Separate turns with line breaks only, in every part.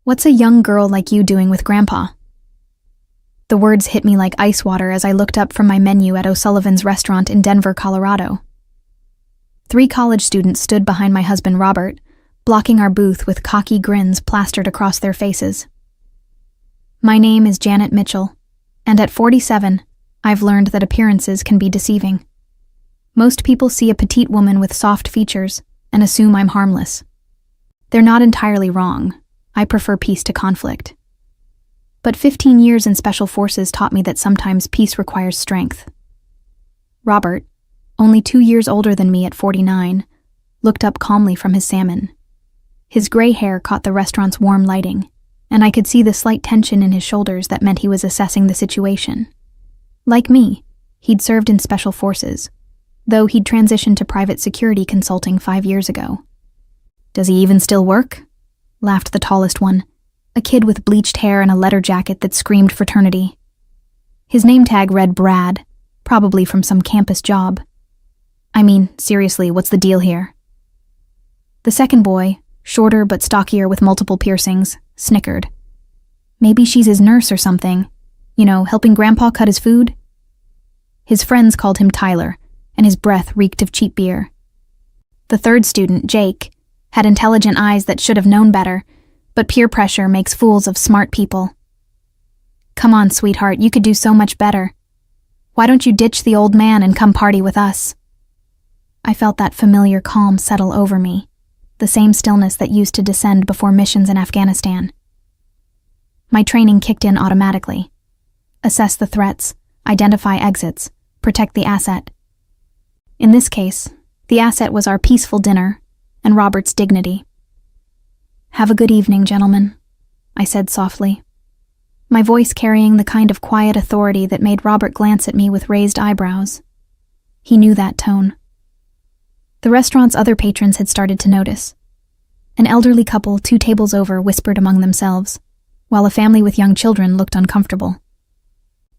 What's a young girl like you doing with Grandpa?" The words hit me like ice water as I looked up from my menu at O'Sullivan's restaurant in Denver, Colorado. 3 college students stood behind my husband Robert, blocking our booth with cocky grins plastered across their faces. My name is Janet Mitchell, and at 47, I've learned that appearances can be deceiving. Most people see a petite woman with soft features and assume I'm harmless. They're not entirely wrong. I prefer peace to conflict. But 15 years in special forces taught me that sometimes peace requires strength. Robert, only 2 years older than me at 49, looked up calmly from his salmon. His gray hair caught the restaurant's warm lighting, and I could see the slight tension in his shoulders that meant he was assessing the situation. Like me, he'd served in special forces, though he'd transitioned to private security consulting 5 years ago. "Does he even still work?" laughed the tallest one, a kid with bleached hair and a leather jacket that screamed fraternity. His name tag read Brad, probably from some campus job. I mean, seriously, what's the deal here? The second boy, shorter but stockier with multiple piercings, snickered. "Maybe she's his nurse or something. You know, helping Grandpa cut his food?" His friends called him Tyler, and his breath reeked of cheap beer. The third student, Jake, had intelligent eyes that should have known better, but peer pressure makes fools of smart people. "Come on, sweetheart, you could do so much better. Why don't you ditch the old man and come party with us?" I felt that familiar calm settle over me, the same stillness that used to descend before missions in Afghanistan. My training kicked in automatically. Assess the threats, identify exits, protect the asset. In this case, the asset was our peaceful dinner and Robert's dignity. "Have a good evening, gentlemen," I said softly, my voice carrying the kind of quiet authority that made Robert glance at me with raised eyebrows. He knew that tone. The restaurant's other patrons had started to notice. An elderly couple 2 tables over whispered among themselves, while a family with young children looked uncomfortable.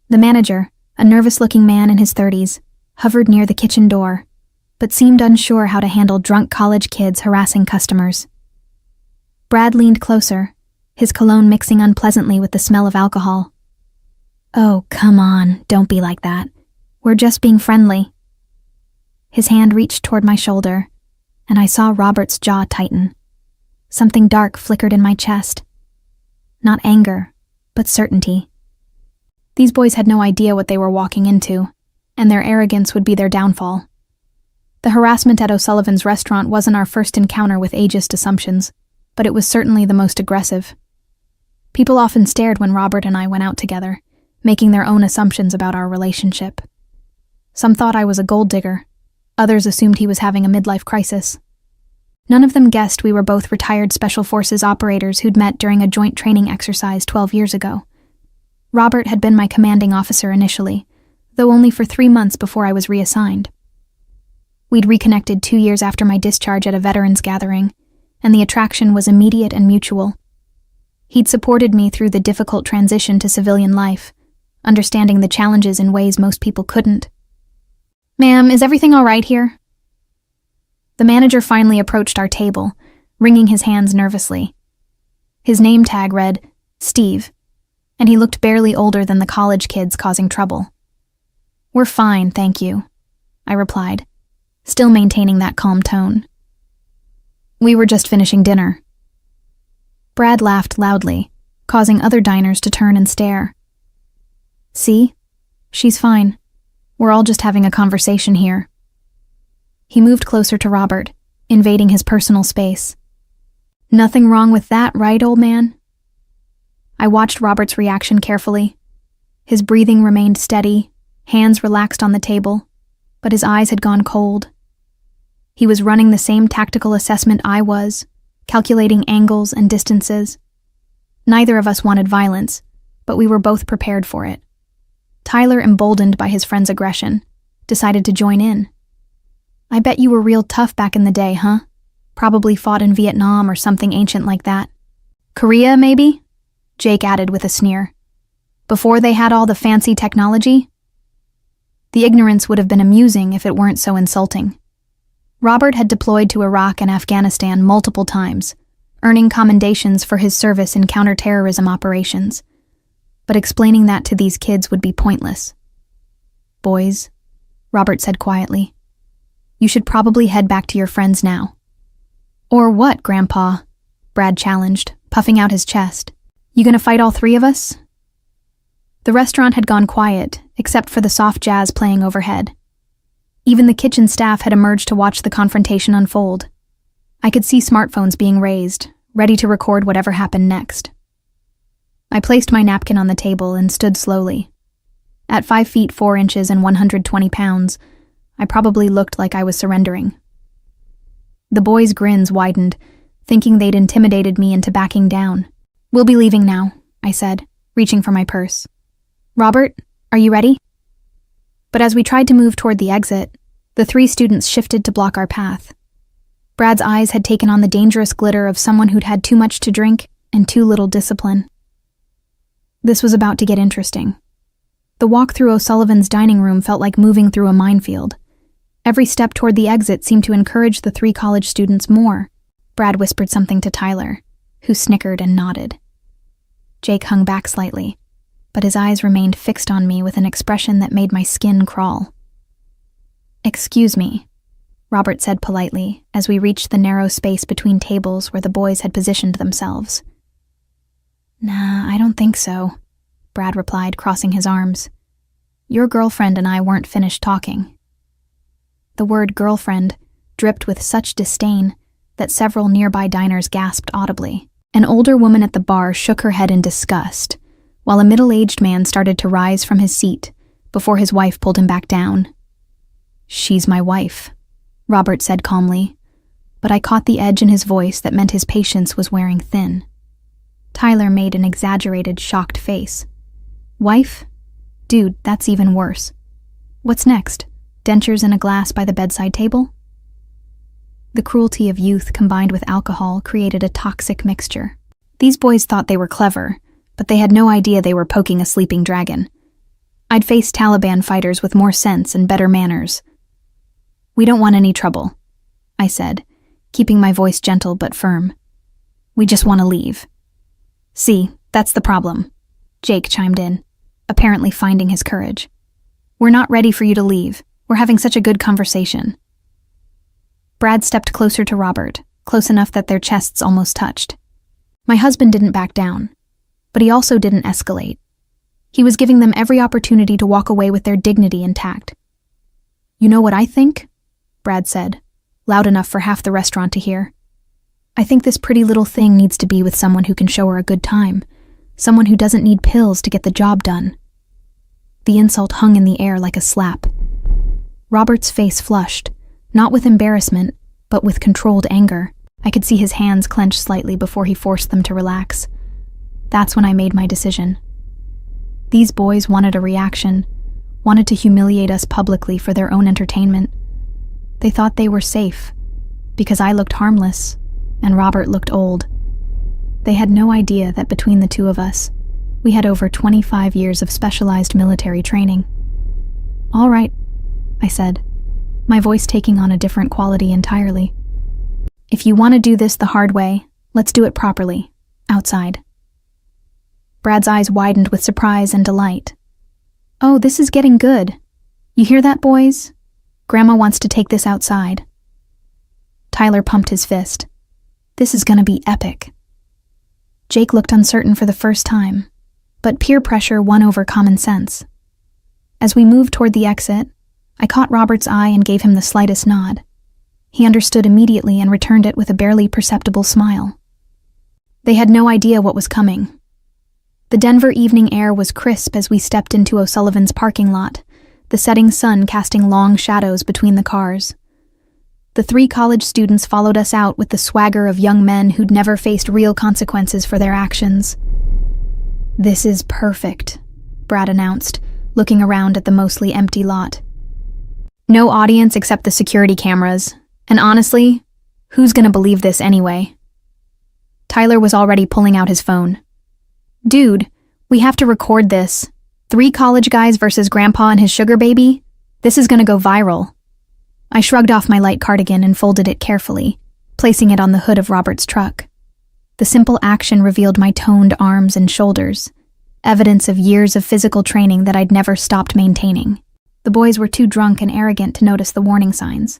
The manager, a nervous-looking man in his 30s, hovered near the kitchen door, but seemed unsure how to handle drunk college kids harassing customers. Brad leaned closer, his cologne mixing unpleasantly with the smell of alcohol. "Oh, come on, don't be like that. We're just being friendly." His hand reached toward my shoulder, and I saw Robert's jaw tighten. Something dark flickered in my chest. Not anger, but certainty. These boys had no idea what they were walking into, and their arrogance would be their downfall. The harassment at O'Sullivan's restaurant wasn't our first encounter with ageist assumptions, but it was certainly the most aggressive. People often stared when Robert and I went out together, making their own assumptions about our relationship. Some thought I was a gold digger. Others assumed he was having a midlife crisis. None of them guessed we were both retired Special Forces operators who'd met during a joint training exercise 12 years ago. Robert had been my commanding officer initially, though only for 3 months before I was reassigned. We'd reconnected 2 years after my discharge at a veterans gathering, and the attraction was immediate and mutual. He'd supported me through the difficult transition to civilian life, understanding the challenges in ways most people couldn't. "Ma'am, is everything all right here?" The manager finally approached our table, wringing his hands nervously. His name tag read, Steve, and he looked barely older than the college kids causing trouble. "We're fine, thank you," I replied, still maintaining that calm tone. "We were just finishing dinner." Brad laughed loudly, causing other diners to turn and stare. "See? She's fine. We're all just having a conversation here." He moved closer to Robert, invading his personal space. "Nothing wrong with that, right, old man?" I watched Robert's reaction carefully. His breathing remained steady, hands relaxed on the table, but his eyes had gone cold. He was running the same tactical assessment I was, calculating angles and distances. Neither of us wanted violence, but we were both prepared for it. Tyler, emboldened by his friend's aggression, decided to join in. "I bet you were real tough back in the day, huh? Probably fought in Vietnam or something ancient like that." "Korea, maybe?" Jake added with a sneer. "Before they had all the fancy technology?" The ignorance would have been amusing if it weren't so insulting. Robert had deployed to Iraq and Afghanistan multiple times, earning commendations for his service in counterterrorism operations. But explaining that to these kids would be pointless. "Boys," Robert said quietly, "you should probably head back to your friends now." "Or what, Grandpa?" Brad challenged, puffing out his chest. "You gonna fight all three of us?" The restaurant had gone quiet, except for the soft jazz playing overhead. Even the kitchen staff had emerged to watch the confrontation unfold. I could see smartphones being raised, ready to record whatever happened next. I placed my napkin on the table and stood slowly. At 5 feet 4 inches and 120 pounds, I probably looked like I was surrendering. The boys' grins widened, thinking they'd intimidated me into backing down. "We'll be leaving now," I said, reaching for my purse. "Robert, are you ready?" But as we tried to move toward the exit, the 3 students shifted to block our path. Brad's eyes had taken on the dangerous glitter of someone who'd had too much to drink and too little discipline. This was about to get interesting. The walk through O'Sullivan's dining room felt like moving through a minefield. Every step toward the exit seemed to encourage the 3 college students more. Brad whispered something to Tyler, who snickered and nodded. Jake hung back slightly, but his eyes remained fixed on me with an expression that made my skin crawl. "Excuse me," Robert said politely as we reached the narrow space between tables where the boys had positioned themselves. "Nah, I don't think so," Brad replied, crossing his arms. "Your girlfriend and I weren't finished talking." The word girlfriend dripped with such disdain that several nearby diners gasped audibly. An older woman at the bar shook her head in disgust, while a middle-aged man started to rise from his seat before his wife pulled him back down. "She's my wife," Robert said calmly, but I caught the edge in his voice that meant his patience was wearing thin. Tyler made an exaggerated, shocked face. "Wife? Dude, that's even worse. What's next? Dentures in a glass by the bedside table?" The cruelty of youth combined with alcohol created a toxic mixture. These boys thought they were clever, but they had no idea they were poking a sleeping dragon. I'd faced Taliban fighters with more sense and better manners. "We don't want any trouble," I said, keeping my voice gentle but firm. "We just want to leave." "See, that's the problem," Jake chimed in, apparently finding his courage. "We're not ready for you to leave. We're having such a good conversation." Brad stepped closer to Robert, close enough that their chests almost touched. My husband didn't back down, but he also didn't escalate. He was giving them every opportunity to walk away with their dignity intact. "You know what I think?" Brad said, loud enough for half the restaurant to hear. "I think this pretty little thing needs to be with someone who can show her a good time, someone who doesn't need pills to get the job done." The insult hung in the air like a slap. Robert's face flushed, not with embarrassment, but with controlled anger. I could see his hands clench slightly before he forced them to relax. That's when I made my decision. These boys wanted a reaction, wanted to humiliate us publicly for their own entertainment. They thought they were safe, because I looked harmless, and Robert looked old. They had no idea that between the two of us, we had over 25 years of specialized military training. "All right," I said, my voice taking on a different quality entirely. "If you want to do this the hard way, let's do it properly, outside." Brad's eyes widened with surprise and delight. "Oh, this is getting good. You hear that, boys? Grandma wants to take this outside." Tyler pumped his fist. "This is gonna be epic." Jake looked uncertain for the first time, but peer pressure won over common sense. As we moved toward the exit, I caught Robert's eye and gave him the slightest nod. He understood immediately and returned it with a barely perceptible smile. They had no idea what was coming. The Denver evening air was crisp as we stepped into O'Sullivan's parking lot, the setting sun casting long shadows between the cars. The 3 college students followed us out with the swagger of young men who'd never faced real consequences for their actions. "This is perfect," Brad announced, looking around at the mostly empty lot. "No audience except the security cameras, and honestly, who's gonna believe this anyway?" Tyler was already pulling out his phone. "Dude, we have to record this. 3 college guys versus Grandpa and his sugar baby? This is gonna go viral." I shrugged off my light cardigan and folded it carefully, placing it on the hood of Robert's truck. The simple action revealed my toned arms and shoulders, evidence of years of physical training that I'd never stopped maintaining. The boys were too drunk and arrogant to notice the warning signs.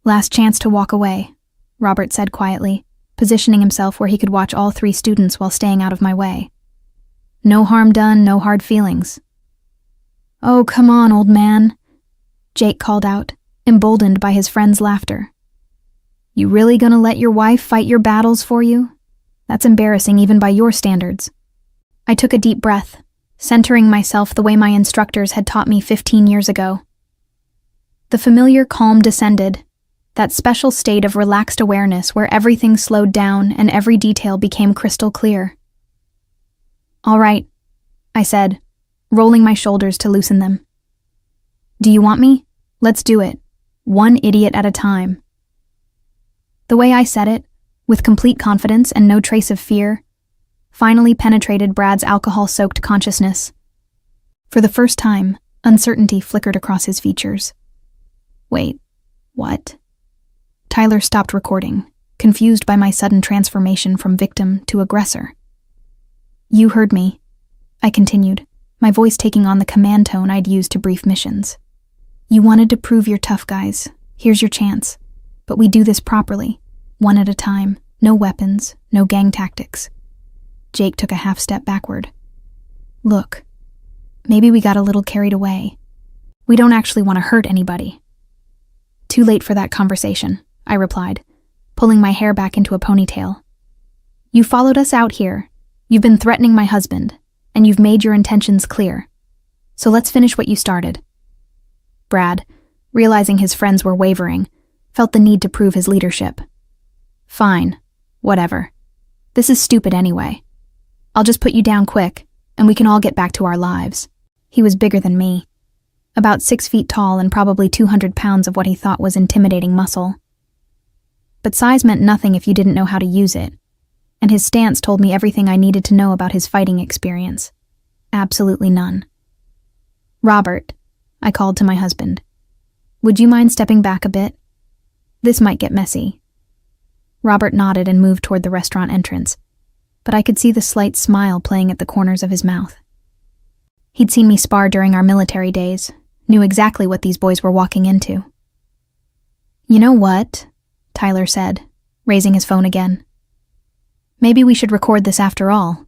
"Last chance to walk away," Robert said quietly, positioning himself where he could watch all 3 students while staying out of my way. "No harm done, no hard feelings." "Oh, come on, old man," Jake called out, emboldened by his friend's laughter. "You really gonna let your wife fight your battles for you? That's embarrassing even by your standards." I took a deep breath, centering myself the way my instructors had taught me 15 years ago. The familiar calm descended, that special state of relaxed awareness where everything slowed down and every detail became crystal clear. "All right," I said, rolling my shoulders to loosen them. "Do you want me? Let's do it. One idiot at a time." The way I said it, with complete confidence and no trace of fear, finally penetrated Brad's alcohol-soaked consciousness. For the first time, uncertainty flickered across his features. "Wait, what?" Tyler stopped recording, confused by my sudden transformation from victim to aggressor. "You heard me," I continued, my voice taking on the command tone I'd used to brief missions. "You wanted to prove you're tough, guys. Here's your chance. But we do this properly, one at a time, no weapons, no gang tactics." Jake took a half step backward. "Look, maybe we got a little carried away. We don't actually want to hurt anybody." "Too late for that conversation," I replied, pulling my hair back into a ponytail. "You followed us out here, you've been threatening my husband, and you've made your intentions clear. So let's finish what you started." Brad, realizing his friends were wavering, felt the need to prove his leadership. "Fine, whatever. This is stupid anyway. I'll just put you down quick, and we can all get back to our lives." He was bigger than me, about 6 feet tall and probably 200 pounds of what he thought was intimidating muscle. But size meant nothing if you didn't know how to use it, and his stance told me everything I needed to know about his fighting experience. Absolutely none. "Robert," I called to my husband, "would you mind stepping back a bit? This might get messy." Robert nodded and moved toward the restaurant entrance, but I could see the slight smile playing at the corners of his mouth. He'd seen me spar during our military days, knew exactly what these boys were walking into. "You know what?" Tyler said, raising his phone again. "Maybe we should record this after all.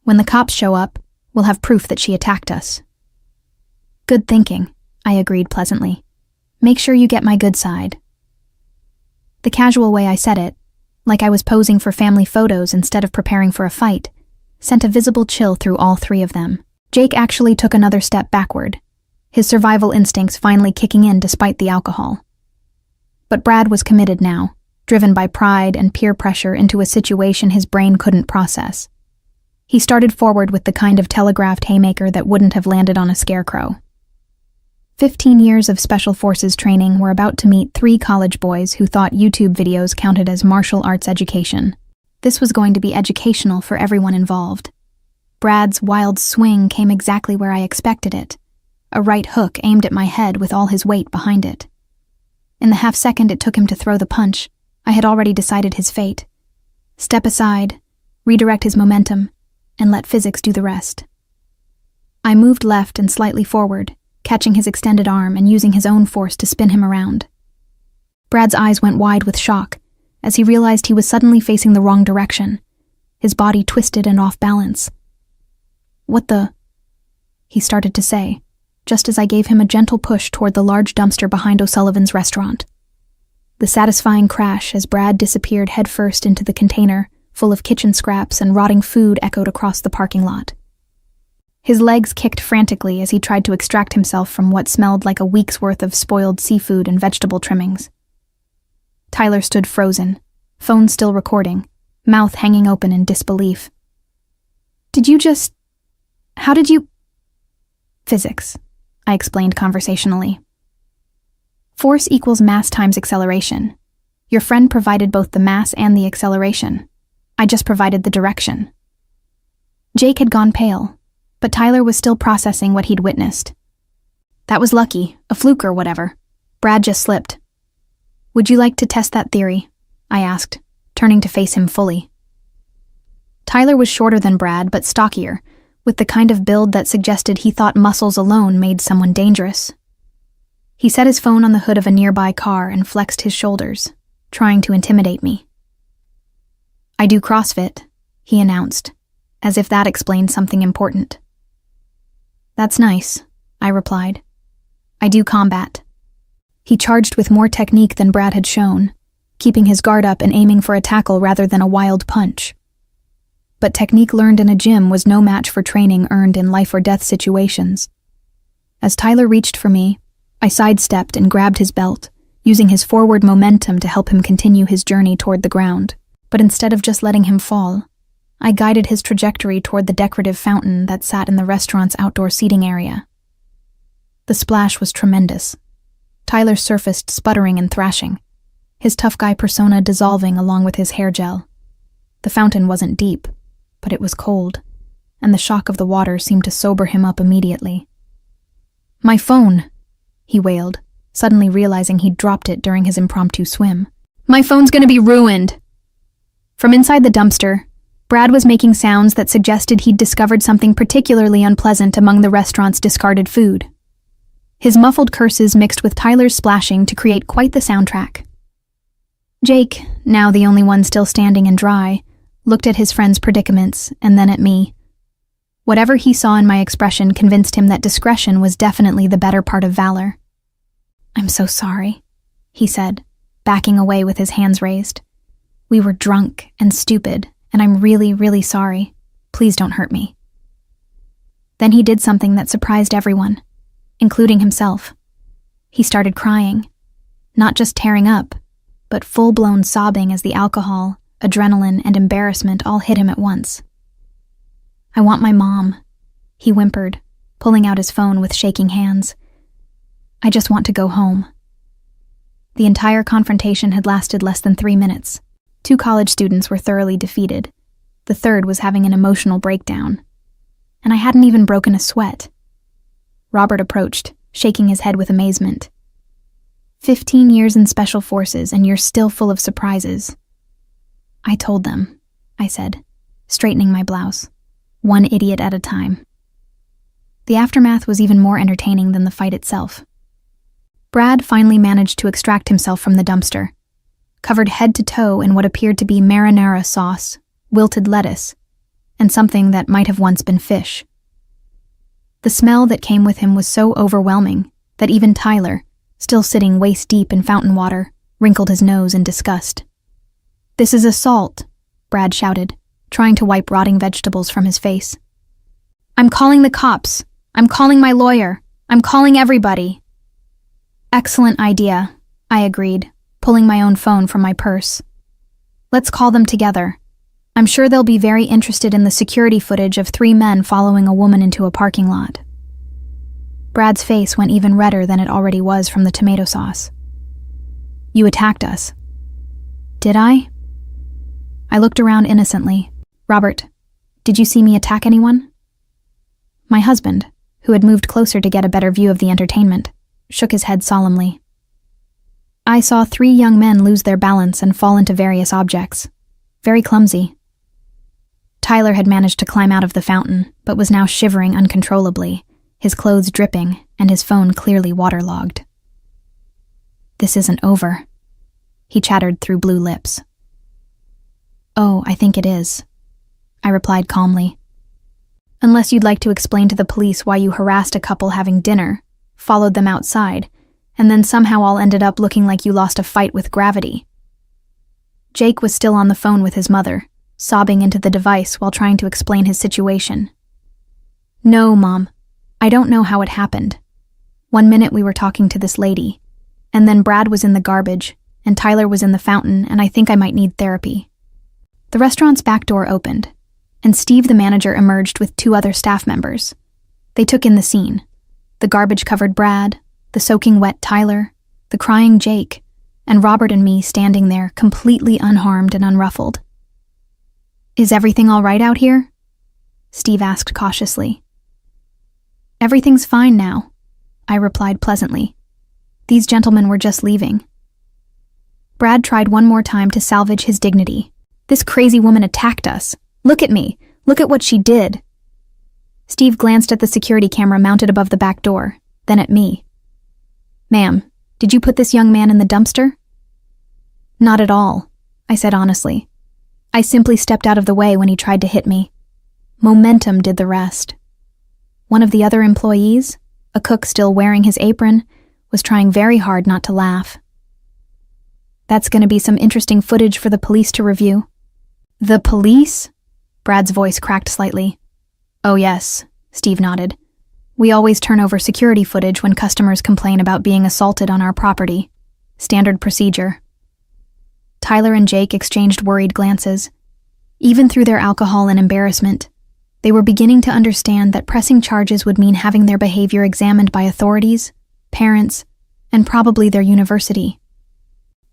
When the cops show up, we'll have proof that she attacked us." "Good thinking," I agreed pleasantly. "Make sure you get my good side." The casual way I said it, like I was posing for family photos instead of preparing for a fight, sent a visible chill through all 3 of them. Jake actually took another step backward, his survival instincts finally kicking in despite the alcohol. But Brad was committed now, driven by pride and peer pressure into a situation his brain couldn't process. He started forward with the kind of telegraphed haymaker that wouldn't have landed on a scarecrow. 15 years of Special Forces training were about to meet 3 college boys who thought YouTube videos counted as martial arts education. This was going to be educational for everyone involved. Brad's wild swing came exactly where I expected it, a right hook aimed at my head with all his weight behind it. In the half-second it took him to throw the punch, I had already decided his fate. Step aside, redirect his momentum, and let physics do the rest. I moved left and slightly forward, catching his extended arm and using his own force to spin him around. Brad's eyes went wide with shock as he realized he was suddenly facing the wrong direction, his body twisted and off balance. "What the?" he started to say, just as I gave him a gentle push toward the large dumpster behind O'Sullivan's restaurant. The satisfying crash as Brad disappeared headfirst into the container, full of kitchen scraps and rotting food, echoed across the parking lot. His legs kicked frantically as he tried to extract himself from what smelled like a week's worth of spoiled seafood and vegetable trimmings. Tyler stood frozen, phone still recording, mouth hanging open in disbelief. How did you... Physics, I explained conversationally. Force equals mass times acceleration. Your friend provided both the mass and the acceleration. I just provided the direction. Jake had gone pale, but Tyler was still processing what he'd witnessed. "That was lucky, a fluke or whatever. Brad just slipped." "Would you like to test that theory?" I asked, turning to face him fully. Tyler was shorter than Brad, but stockier, with the kind of build that suggested he thought muscles alone made someone dangerous. He set his phone on the hood of a nearby car and flexed his shoulders, trying to intimidate me. "I do CrossFit," he announced, as if that explained something important. "That's nice," I replied. "I do combat." He charged with more technique than Brad had shown, keeping his guard up and aiming for a tackle rather than a wild punch. But technique learned in a gym was no match for training earned in life-or-death situations. As Tyler reached for me, I sidestepped and grabbed his belt, using his forward momentum to help him continue his journey toward the ground. But instead of just letting him fall, I guided his trajectory toward the decorative fountain that sat in the restaurant's outdoor seating area. The splash was tremendous. Tyler surfaced sputtering and thrashing, his tough guy persona dissolving along with his hair gel. The fountain wasn't deep, but it was cold, and the shock of the water seemed to sober him up immediately. "My phone," he wailed, suddenly realizing he'd dropped it during his impromptu swim. "My phone's gonna be ruined!" From inside the dumpster, Brad was making sounds that suggested he'd discovered something particularly unpleasant among the restaurant's discarded food. His muffled curses mixed with Tyler's splashing to create quite the soundtrack. Jake, now the only one still standing and dry, looked at his friend's predicaments and then at me. Whatever he saw in my expression convinced him that discretion was definitely the better part of valor. "I'm so sorry," he said, backing away with his hands raised. "We were drunk and stupid, and I'm really, really sorry. Please don't hurt me." Then he did something that surprised everyone, including himself. He started crying, not just tearing up, but full-blown sobbing as the alcohol, adrenaline, and embarrassment all hit him at once. "I want my mom," he whimpered, pulling out his phone with shaking hands. "I just want to go home." The entire confrontation had lasted less than 3 minutes. 2 college students were thoroughly defeated. The third was having an emotional breakdown. And I hadn't even broken a sweat. Robert approached, shaking his head with amazement. 15 years in special forces and you're still full of surprises." "I told them," I said, straightening my blouse, one idiot at a time. The aftermath was even more entertaining than the fight itself. Brad finally managed to extract himself from the dumpster, covered head to toe in what appeared to be marinara sauce, wilted lettuce, and something that might have once been fish. The smell that came with him was so overwhelming that even Tyler, still sitting waist-deep in fountain water, wrinkled his nose in disgust. "This is assault," Brad shouted, trying to wipe rotting vegetables from his face. "I'm calling the cops. I'm calling my lawyer. I'm calling everybody." "Excellent idea," I agreed, pulling my own phone from my purse. "Let's call them together. I'm sure they'll be very interested in the security footage of 3 men following a woman into a parking lot." Brad's face went even redder than it already was from the tomato sauce. "You attacked us." "Did I?" I looked around innocently. "Robert, did you see me attack anyone?" My husband, who had moved closer to get a better view of the entertainment, shook his head solemnly. "I saw 3 young men lose their balance and fall into various objects. Very clumsy." Tyler had managed to climb out of the fountain, but was now shivering uncontrollably, his clothes dripping and his phone clearly waterlogged. "This isn't over," he chattered through blue lips. "Oh, I think it is," I replied calmly. "Unless you'd like to explain to the police why you harassed a couple having dinner, followed them outside, and then somehow all ended up looking like you lost a fight with gravity." Jake was still on the phone with his mother, sobbing into the device while trying to explain his situation. "No, Mom. I don't know how it happened. One minute we were talking to this lady, and then Brad was in the garbage, and Tyler was in the fountain, and I think I might need therapy." The restaurant's back door opened, and Steve the manager emerged with 2 other staff members. They took in the scene. The garbage-covered Brad, the soaking wet Tyler, the crying Jake, and Robert and me standing there completely unharmed and unruffled. "Is everything all right out here?" Steve asked cautiously. "Everything's fine now," I replied pleasantly. "These gentlemen were just leaving." Brad tried one more time to salvage his dignity. This crazy woman attacked us. Look at me. Look at what she did. Steve glanced at the security camera mounted above the back door, then at me. Ma'am, did you put this young man in the dumpster? Not at all, I said honestly. I simply stepped out of the way when he tried to hit me. Momentum did the rest. One of the other employees, a cook still wearing his apron, was trying very hard not to laugh. That's going to be some interesting footage for the police to review. The police? Brad's voice cracked slightly. Oh yes, Steve nodded. We always turn over security footage when customers complain about being assaulted on our property. Standard procedure. Tyler and Jake exchanged worried glances. Even through their alcohol and embarrassment, they were beginning to understand that pressing charges would mean having their behavior examined by authorities, parents, and probably their university.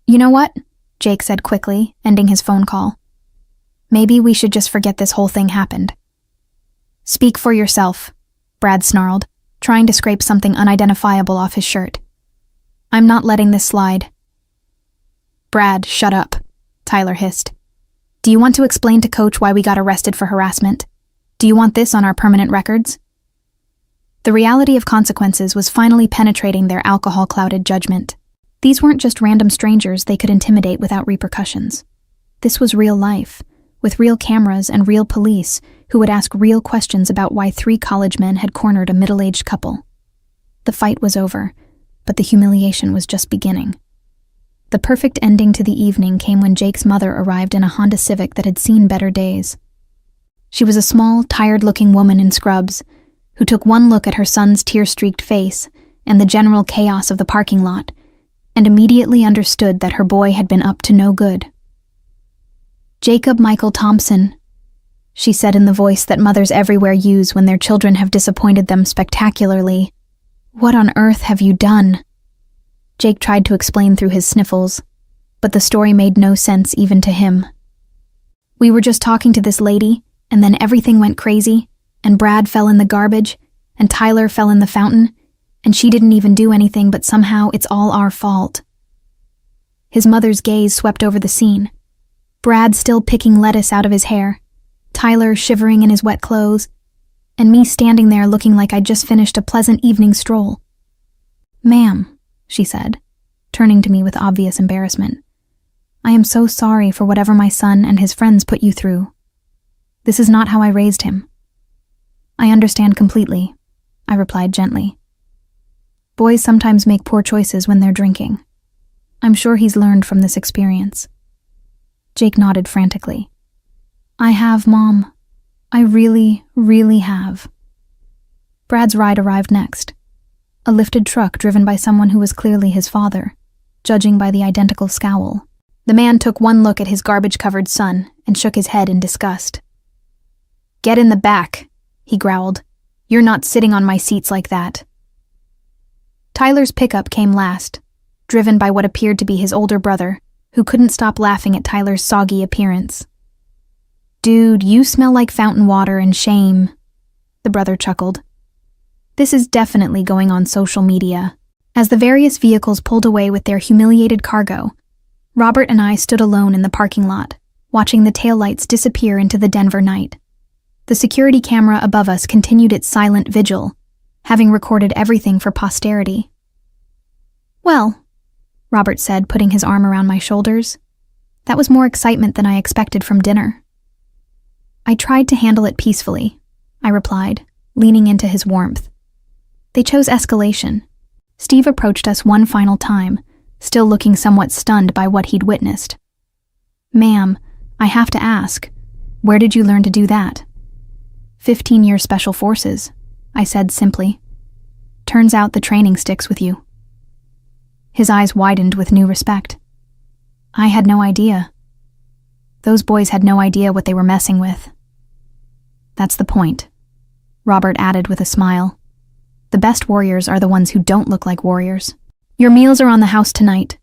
You know what? Jake said quickly, ending his phone call. Maybe we should just forget this whole thing happened. Speak for yourself, Brad snarled, trying to scrape something unidentifiable off his shirt. I'm not letting this slide. Brad, shut up, Tyler hissed. Do you want to explain to Coach why we got arrested for harassment? Do you want this on our permanent records? The reality of consequences was finally penetrating their alcohol-clouded judgment. These weren't just random strangers they could intimidate without repercussions. This was real life, with real cameras and real police who would ask real questions about why 3 college men had cornered a middle-aged couple. The fight was over, but the humiliation was just beginning. The perfect ending to the evening came when Jake's mother arrived in a Honda Civic that had seen better days. She was a small, tired-looking woman in scrubs who took one look at her son's tear-streaked face and the general chaos of the parking lot and immediately understood that her boy had been up to no good. Jacob Michael Thompson, she said in the voice that mothers everywhere use when their children have disappointed them spectacularly. What on earth have you done? Jake tried to explain through his sniffles, but the story made no sense even to him. We were just talking to this lady, and then everything went crazy, and Brad fell in the garbage, and Tyler fell in the fountain, and she didn't even do anything, but somehow it's all our fault. His mother's gaze swept over the scene. Brad still picking lettuce out of his hair, Tyler shivering in his wet clothes, and me standing there looking like I'd just finished a pleasant evening stroll. Ma'am, she said, turning to me with obvious embarrassment. I am so sorry for whatever my son and his friends put you through. This is not how I raised him. I understand completely, I replied gently. Boys sometimes make poor choices when they're drinking. I'm sure he's learned from this experience. Jake nodded frantically. I have, Mom. I really, really have. Brad's ride arrived next. A lifted truck driven by someone who was clearly his father, judging by the identical scowl. The man took one look at his garbage-covered son and shook his head in disgust. Get in the back, he growled. You're not sitting on my seats like that. Tyler's pickup came last, driven by what appeared to be his older brother, who couldn't stop laughing at Tyler's soggy appearance. Dude, you smell like fountain water and shame, the brother chuckled. This is definitely going on social media. As the various vehicles pulled away with their humiliated cargo, Robert and I stood alone in the parking lot, watching the taillights disappear into the Denver night. The security camera above us continued its silent vigil, having recorded everything for posterity. Well, Robert said, putting his arm around my shoulders, that was more excitement than I expected from dinner. I tried to handle it peacefully, I replied, leaning into his warmth. They chose escalation. Steve approached us one final time, still looking somewhat stunned by what he'd witnessed. Ma'am, I have to ask, where did you learn to do that? 15-year Special Forces, I said simply. Turns out the training sticks with you. His eyes widened with new respect. I had no idea. Those boys had no idea what they were messing with. That's the point, Robert added with a smile. The best warriors are the ones who don't look like warriors. Your meals are on the house tonight,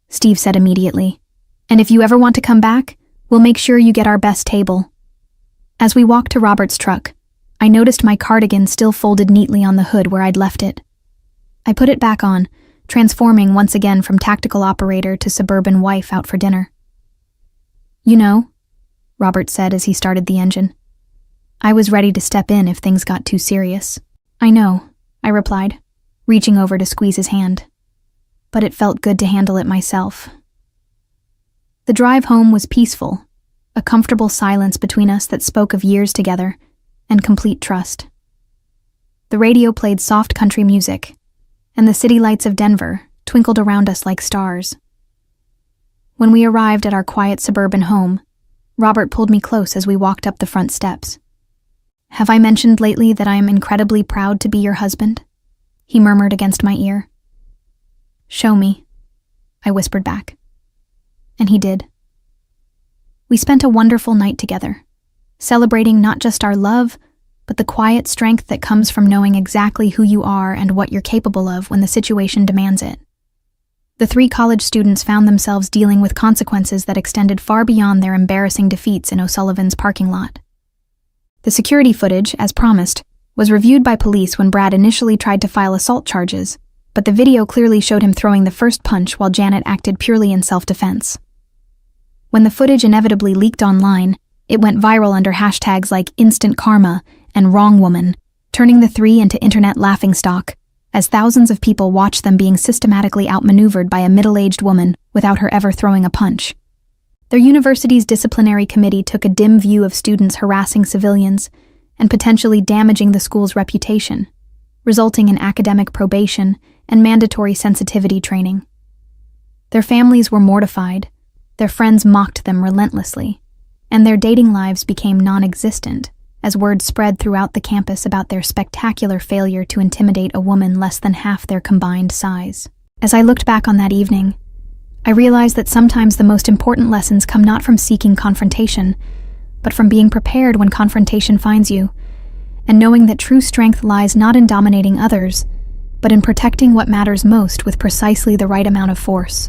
Steve said immediately. And if you ever want to come back, we'll make sure you get our best table. As we walked to Robert's truck, I noticed my cardigan still folded neatly on the hood where I'd left it. I put it back on, transforming once again from tactical operator to suburban wife out for dinner. "You know," Robert said as he started the engine, "I was ready to step in if things got too serious." "I know," I replied, reaching over to squeeze his hand. But it felt good to handle it myself. The drive home was peaceful, a comfortable silence between us that spoke of years together and complete trust. The radio played soft country music, and the city lights of Denver twinkled around us like stars. When we arrived at our quiet suburban home, Robert pulled me close as we walked up the front steps. "Have I mentioned lately that I am incredibly proud to be your husband?" he murmured against my ear. "Show me," I whispered back. And he did. We spent a wonderful night together, celebrating not just our love, but the quiet strength that comes from knowing exactly who you are and what you're capable of when the situation demands it. The 3 college students found themselves dealing with consequences that extended far beyond their embarrassing defeats in O'Sullivan's parking lot. The security footage, as promised, was reviewed by police when Brad initially tried to file assault charges, but the video clearly showed him throwing the first punch while Janet acted purely in self-defense. When the footage inevitably leaked online, it went viral under hashtags like Instant Karma and Wrong Woman, turning the 3 into internet laughingstock, as thousands of people watched them being systematically outmaneuvered by a middle-aged woman without her ever throwing a punch. Their university's disciplinary committee took a dim view of students harassing civilians and potentially damaging the school's reputation, resulting in academic probation and mandatory sensitivity training. Their families were mortified, their friends mocked them relentlessly, and their dating lives became non-existent as word spread throughout the campus about their spectacular failure to intimidate a woman less than half their combined size. As I looked back on that evening, I realized that sometimes the most important lessons come not from seeking confrontation, but from being prepared when confrontation finds you, and knowing that true strength lies not in dominating others, but in protecting what matters most with precisely the right amount of force.